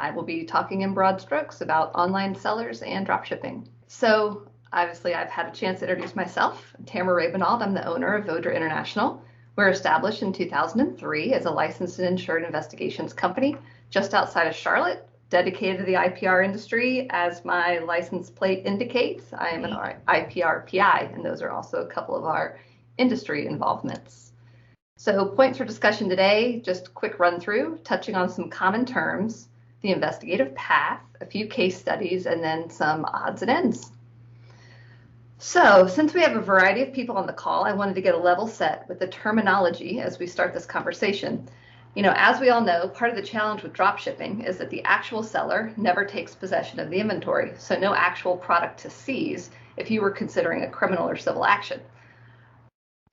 I will be talking in broad strokes about online sellers and dropshipping. So obviously I've had a chance to introduce myself. Tamara Rabenold, I'm the owner of Vodra International. We're established in 2003 as a licensed and insured investigations company just outside of Charlotte, dedicated to the IPR industry. As my license plate indicates, I am an IPR PI, and those are also a couple of our industry involvements. So points for discussion today, just a quick run through, touching on some common terms, the investigative path, a few case studies, and then some odds and ends. So since we have a variety of people on the call, I wanted to get a level set with the terminology as we start this conversation. As we all know, part of the challenge with dropshipping is that the actual seller never takes possession of the inventory, so no actual product to seize if you were considering a criminal or civil action.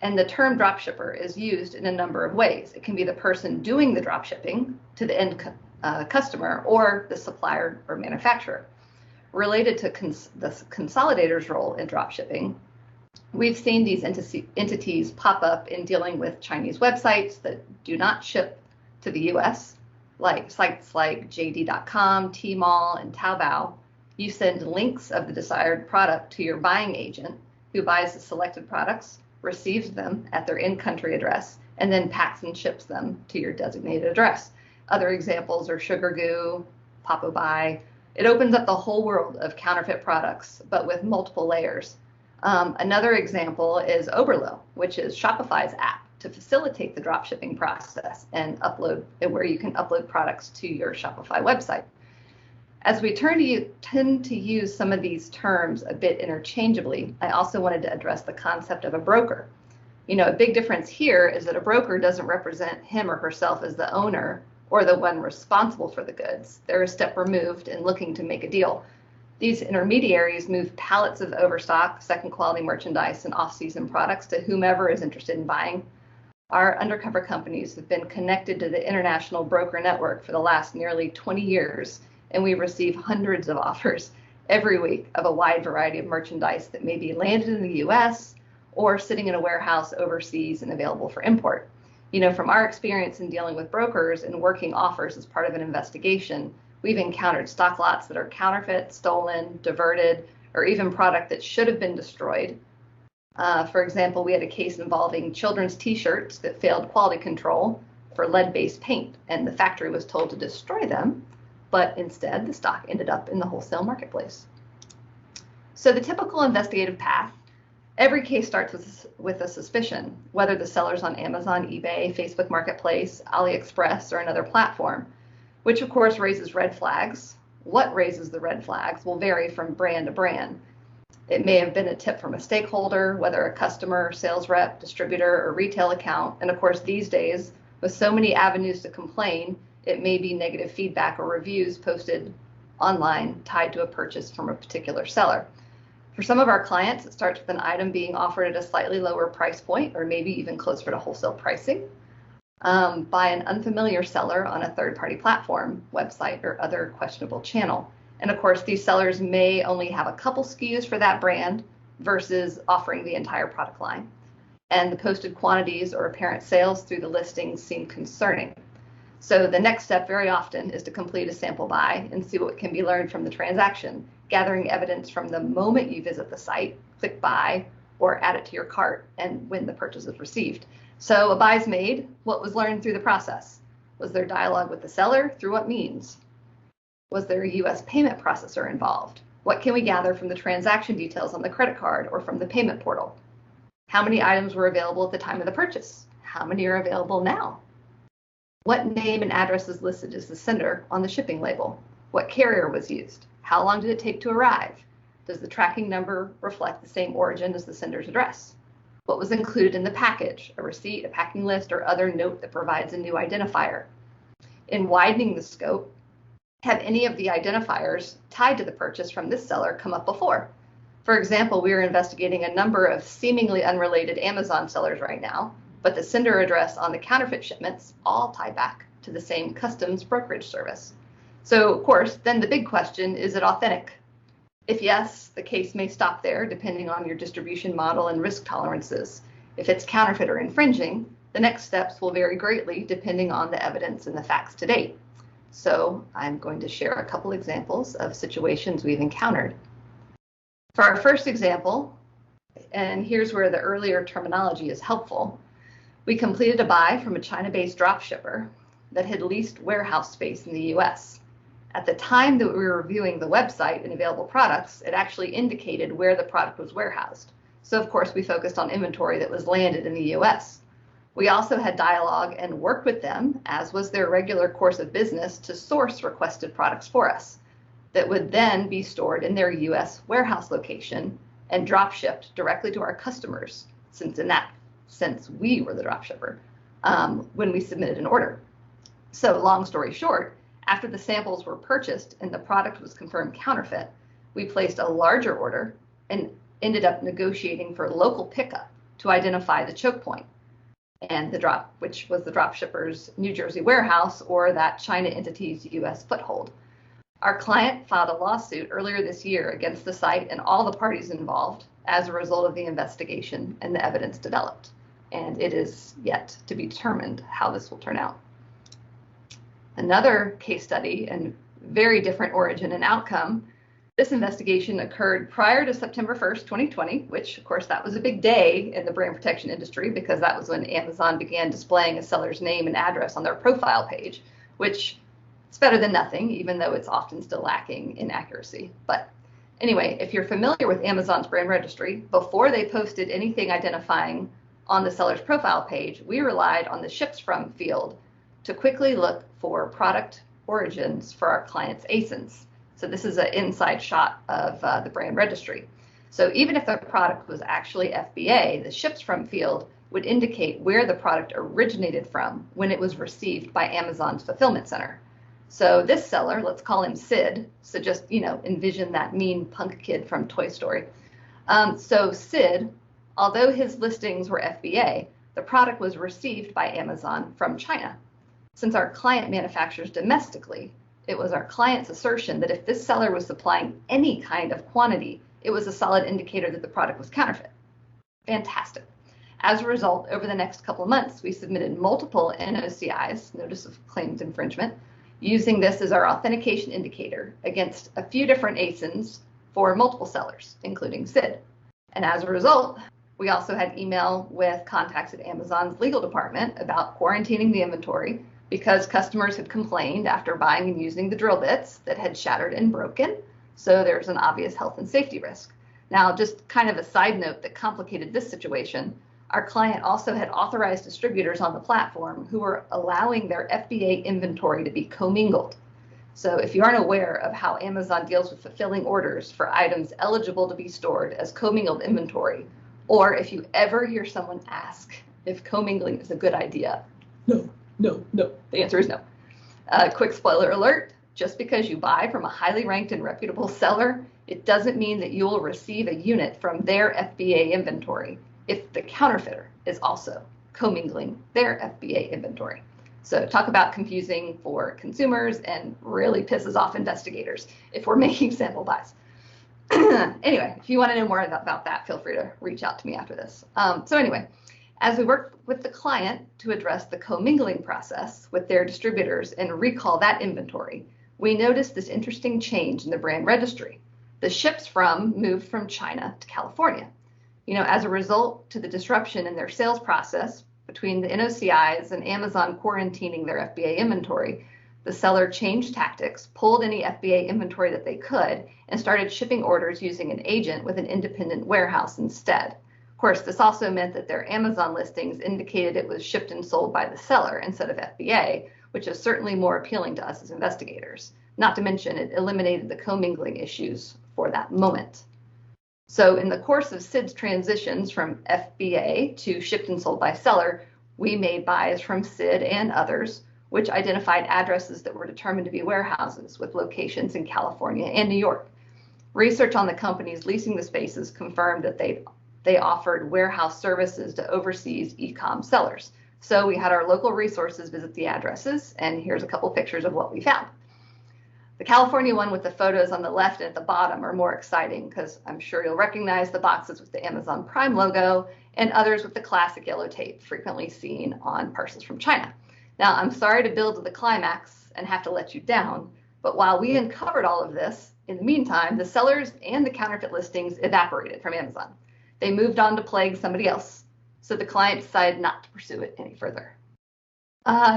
And the term dropshipper is used in a number of ways. It can be the person doing the dropshipping to the end customer or the supplier or manufacturer. Related to the consolidator's role in dropshipping, we've seen these entities pop up in dealing with Chinese websites that do not ship to the US, like sites like JD.com, Tmall, and Taobao. You send links of the desired product to your buying agent, who buys the selected products, receives them at their in-country address, and then packs and ships them to your designated address. Other examples are Sugar Goo, Papabuy. It opens up the whole world of counterfeit products, but with multiple layers. Another example is Oberlo, which is Shopify's app to facilitate the dropshipping process and where you can upload products to your Shopify website. As we tend to use some of these terms a bit interchangeably, I also wanted to address the concept of a broker. A big difference here is that a broker doesn't represent him or herself as the owner or the one responsible for the goods. They're a step removed in looking to make a deal. These intermediaries move pallets of overstock, second quality merchandise, and off-season products to whomever is interested in buying. Our undercover companies have been connected to the international broker network for the last nearly 20 years, and we receive hundreds of offers every week of a wide variety of merchandise that may be landed in the US or sitting in a warehouse overseas and available for import. From our experience in dealing with brokers and working offers as part of an investigation, we've encountered stock lots that are counterfeit, stolen, diverted, or even product that should have been destroyed. For example, we had a case involving children's t-shirts that failed quality control for lead-based paint, and the factory was told to destroy them, but instead the stock ended up in the wholesale marketplace. So the typical investigative path, every case starts with a suspicion, whether the seller's on Amazon, eBay, Facebook Marketplace, AliExpress, or another platform, which of course raises red flags. What raises the red flags will vary from brand to brand. It may have been a tip from a stakeholder, whether a customer, sales rep, distributor, or retail account. And of course, these days, with so many avenues to complain, it may be negative feedback or reviews posted online tied to a purchase from a particular seller. For some of our clients, it starts with an item being offered at a slightly lower price point, or maybe even closer to wholesale pricing, by an unfamiliar seller on a third-party platform, website, or other questionable channel. And of course, these sellers may only have a couple SKUs for that brand versus offering the entire product line. And the posted quantities or apparent sales through the listings seem concerning. So the next step very often is to complete a sample buy and see what can be learned from the transaction, gathering evidence from the moment you visit the site, click buy, or add it to your cart, and when the purchase is received. So a buy is made. What was learned through the process? Was there dialogue with the seller? Through what means? Was there a US payment processor involved? What can we gather from the transaction details on the credit card or from the payment portal? How many items were available at the time of the purchase? How many are available now? What name and address is listed as the sender on the shipping label? What carrier was used? How long did it take to arrive? Does the tracking number reflect the same origin as the sender's address? What was included in the package? A receipt, a packing list, or other note that provides a new identifier? In widening the scope, have any of the identifiers tied to the purchase from this seller come up before? For example, we are investigating a number of seemingly unrelated Amazon sellers right now, but the sender address on the counterfeit shipments all tie back to the same customs brokerage service. So of course, then the big question, is it authentic? If yes, the case may stop there depending on your distribution model and risk tolerances. If it's counterfeit or infringing, the next steps will vary greatly depending on the evidence and the facts to date. So I'm going to share a couple examples of situations we've encountered. For our first example, and here's where the earlier terminology is helpful, we completed a buy from a China-based dropshipper that had leased warehouse space in the US. At the time that we were reviewing the website and available products, it actually indicated where the product was warehoused. So of course we focused on inventory that was landed in the US. We also had dialogue and worked with them, as was their regular course of business, to source requested products for us that would then be stored in their US warehouse location and drop shipped directly to our customers, since we were the dropshipper, when we submitted an order. So long story short, after the samples were purchased and the product was confirmed counterfeit, we placed a larger order and ended up negotiating for local pickup to identify the choke point, and which was the dropshipper's New Jersey warehouse or that China entity's US foothold. Our client filed a lawsuit earlier this year against the site and all the parties involved as a result of the investigation and the evidence developed. And it is yet to be determined how this will turn out. Another case study and very different origin and outcome. This investigation occurred prior to September 1st, 2020, which of course that was a big day in the brand protection industry because that was when Amazon began displaying a seller's name and address on their profile page, which it's better than nothing, even though it's often still lacking in accuracy. But anyway, if you're familiar with Amazon's brand registry, before they posted anything identifying on the seller's profile page, we relied on the ships from field to quickly look for product origins for our clients' ASINs. So this is an inside shot of the brand registry. So even if the product was actually FBA, the ships from field would indicate where the product originated from when it was received by Amazon's fulfillment center. So this seller, let's call him Sid. So just, envision that mean punk kid from Toy Story. So Sid, although his listings were FBA, the product was received by Amazon from China. Since our client manufactures domestically, it was our client's assertion that if this seller was supplying any kind of quantity, it was a solid indicator that the product was counterfeit. Fantastic. As a result, over the next couple of months, we submitted multiple NOCIs, Notice of Claims Infringement, using this as our authentication indicator against a few different ASINs for multiple sellers, including Sid. And as a result, we also had email with contacts at Amazon's legal department about quarantining the inventory because customers had complained after buying and using the drill bits that had shattered and broken. So there's an obvious health and safety risk. Now, just kind of a side note that complicated this situation, our client also had authorized distributors on the platform who were allowing their FBA inventory to be commingled. So if you aren't aware of how Amazon deals with fulfilling orders for items eligible to be stored as commingled inventory, or if you ever hear someone ask if commingling is a good idea, no. The answer is no. Quick spoiler alert, just because you buy from a highly ranked and reputable seller, it doesn't mean that you will receive a unit from their FBA inventory if the counterfeiter is also commingling their FBA inventory. So talk about confusing for consumers and really pisses off investigators if we're making sample buys. Anyway, if you want to know more about that, feel free to reach out to me after this. So anyway, as we worked with the client to address the commingling process with their distributors and recall that inventory, we noticed this interesting change in the brand registry. The ships from moved from China to California. As a result to the disruption in their sales process between the NOCIs and Amazon quarantining their FBA inventory, the seller changed tactics, pulled any FBA inventory that they could, and started shipping orders using an agent with an independent warehouse instead. Of course, this also meant that their Amazon listings indicated it was shipped and sold by the seller instead of FBA, which is certainly more appealing to us as investigators. Not to mention, it eliminated the commingling issues for that moment. So in the course of Sid's transitions from FBA to shipped and sold by seller, we made buys from Sid and others, which identified addresses that were determined to be warehouses with locations in California and New York. Research on the companies leasing the spaces confirmed that they offered warehouse services to overseas e-com sellers. So we had our local resources visit the addresses, and here's a couple pictures of what we found. The California one with the photos on the left and at the bottom are more exciting because I'm sure you'll recognize the boxes with the Amazon Prime logo and others with the classic yellow tape frequently seen on parcels from China. Now, I'm sorry to build to the climax this and have to let you down. But while we uncovered all of this, in the meantime, the sellers and the counterfeit listings evaporated from Amazon. They moved on to plague somebody else. So the client decided not to pursue it any further.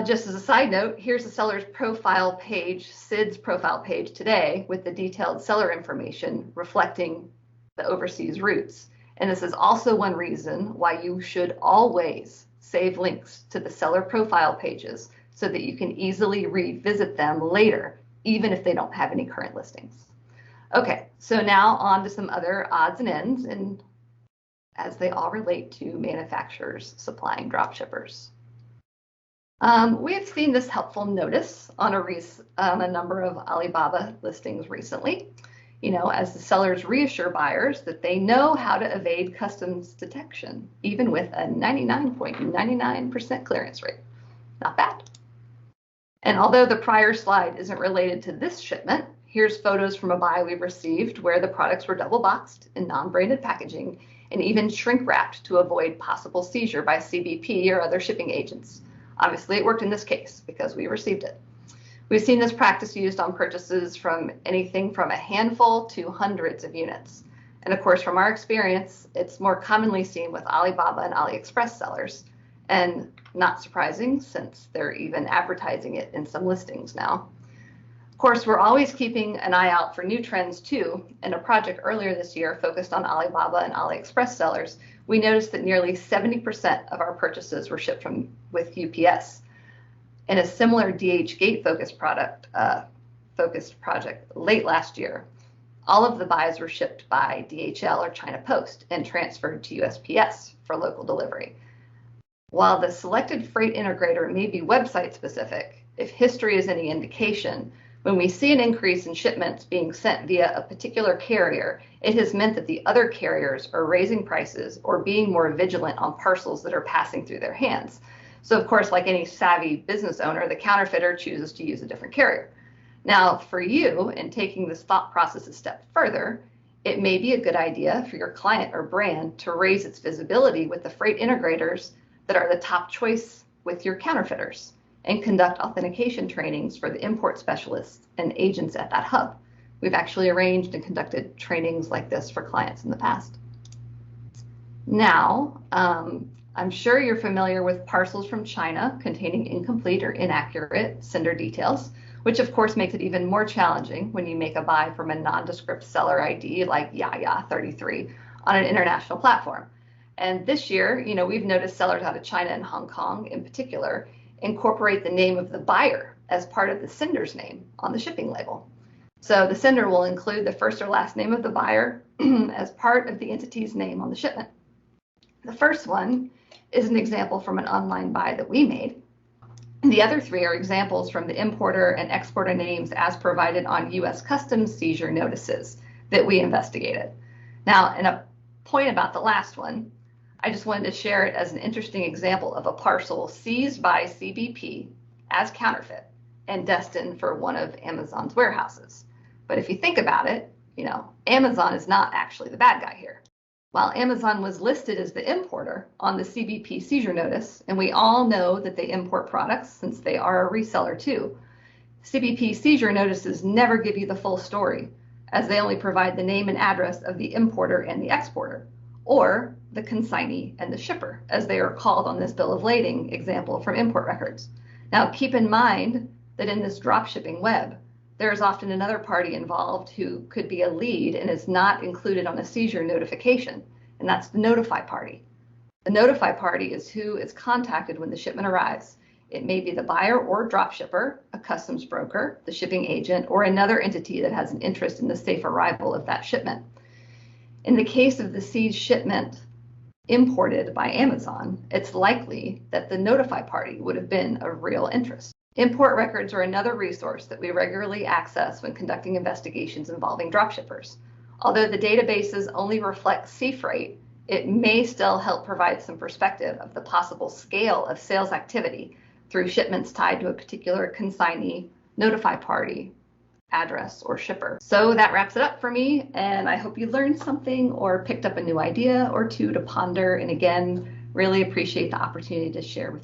Just as a side note, here's the seller's profile page, SID's profile page today, with the detailed seller information reflecting the overseas routes. And this is also one reason why you should always save links to the seller profile pages so that you can easily revisit them later, even if they don't have any current listings. Okay, so now on to some other odds and ends, and as they all relate to manufacturers supplying dropshippers. We have seen this helpful notice on a number of Alibaba listings recently, as the sellers reassure buyers that they know how to evade customs detection, even with a 99.99% clearance rate. Not bad. And although the prior slide isn't related to this shipment, here's photos from a buy we've received where the products were double boxed in non-branded packaging and even shrink wrapped to avoid possible seizure by CBP or other shipping agents. Obviously, it worked in this case because we received it. We've seen this practice used on purchases from anything from a handful to hundreds of units. And of course, from our experience, it's more commonly seen with Alibaba and AliExpress sellers, and not surprising since they're even advertising it in some listings now. Of course, we're always keeping an eye out for new trends too. In a project earlier this year focused on Alibaba and AliExpress sellers, we noticed that nearly 70% of our purchases were shipped with UPS. In a similar DH Gate focused project late last year, all of the buys were shipped by DHL or China Post and transferred to USPS for local delivery. While the selected freight integrator may be website specific, if history is any indication, when we see an increase in shipments being sent via a particular carrier, it has meant that the other carriers are raising prices or being more vigilant on parcels that are passing through their hands. So of course, like any savvy business owner, the counterfeiter chooses to use a different carrier. Now, for you, in taking this thought process a step further, it may be a good idea for your client or brand to raise its visibility with the freight integrators that are the top choice with your counterfeiters, and conduct authentication trainings for the import specialists and agents at that hub. We've actually arranged and conducted trainings like this for clients in the past. Now, I'm sure you're familiar with parcels from China containing incomplete or inaccurate sender details, which of course makes it even more challenging when you make a buy from a nondescript seller ID like Yaya33 on an international platform. And this year, we've noticed sellers out of China and Hong Kong in particular incorporate the name of the buyer as part of the sender's name on the shipping label. So the sender will include the first or last name of the buyer as part of the entity's name on the shipment. The first one is an example from an online buy that we made. The other three are examples from the importer and exporter names as provided on U.S. Customs seizure notices that we investigated. Now, and a point about the last one, I just wanted to share it as an interesting example of a parcel seized by CBP as counterfeit and destined for one of Amazon's warehouses. But if you think about it, Amazon is not actually the bad guy here. While Amazon was listed as the importer on the CBP seizure notice, and we all know that they import products since they are a reseller too, CBP seizure notices never give you the full story, as they only provide the name and address of the importer and the exporter, or the consignee and the shipper, as they are called on this bill of lading example from import records. Now, keep in mind that in this dropshipping web, there is often another party involved who could be a lead and is not included on a seizure notification, and that's the notify party. The notify party is who is contacted when the shipment arrives. It may be the buyer or dropshipper, a customs broker, the shipping agent, or another entity that has an interest in the safe arrival of that shipment. In the case of the seized shipment imported by Amazon, it's likely that the notify party would have been of real interest. Import records are another resource that we regularly access when conducting investigations involving dropshippers. Although the databases only reflect sea freight, it may still help provide some perspective of the possible scale of sales activity through shipments tied to a particular consignee, notify party, address, or shipper. So that wraps it up for me, and I hope you learned something or picked up a new idea or two to ponder. And again, really appreciate the opportunity to share with you.